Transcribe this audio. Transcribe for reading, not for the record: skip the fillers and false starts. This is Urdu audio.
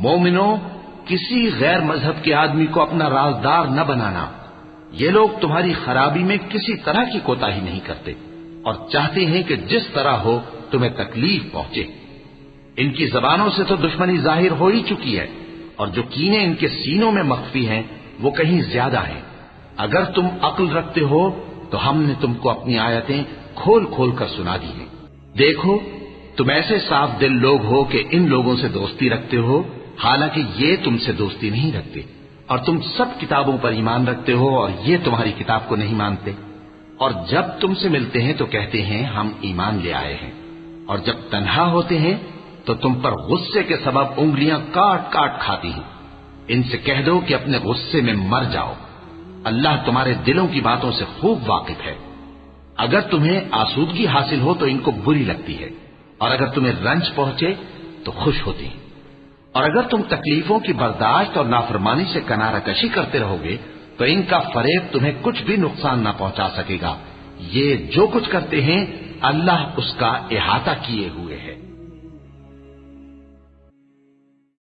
مومنو، کسی غیر مذہب کے آدمی کو اپنا رازدار نہ بنانا. یہ لوگ تمہاری خرابی میں کسی طرح کی کوتاہی نہیں کرتے اور چاہتے ہیں کہ جس طرح ہو تمہیں تکلیف پہنچے. ان کی زبانوں سے تو دشمنی ظاہر ہو ہی چکی ہے، اور جو کینے ان کے سینوں میں مخفی ہیں وہ کہیں زیادہ ہیں. اگر تم عقل رکھتے ہو تو ہم نے تم کو اپنی آیتیں کھول کھول کر سنا دی ہیں. دیکھو، تم ایسے صاف دل لوگ ہو کہ ان لوگوں سے دوستی رکھتے ہو، حالانکہ یہ تم سے دوستی نہیں رکھتے، اور تم سب کتابوں پر ایمان رکھتے ہو اور یہ تمہاری کتاب کو نہیں مانتے. اور جب تم سے ملتے ہیں تو کہتے ہیں ہم ایمان لے آئے ہیں، اور جب تنہا ہوتے ہیں تو تم پر غصے کے سبب انگلیاں کاٹ کاٹ کھاتی ہیں. ان سے کہہ دو کہ اپنے غصے میں مر جاؤ. اللہ تمہارے دلوں کی باتوں سے خوب واقف ہے. اگر تمہیں آسودگی حاصل ہو تو ان کو بری لگتی ہے، اور اگر تمہیں رنج پہنچے تو خوش ہوتی ہیں. اور اگر تم تکلیفوں کی برداشت اور نافرمانی سے کنارہ کشی کرتے رہو گے تو ان کا فریب تمہیں کچھ بھی نقصان نہ پہنچا سکے گا. یہ جو کچھ کرتے ہیں اللہ اس کا احاطہ کیے ہوئے ہے.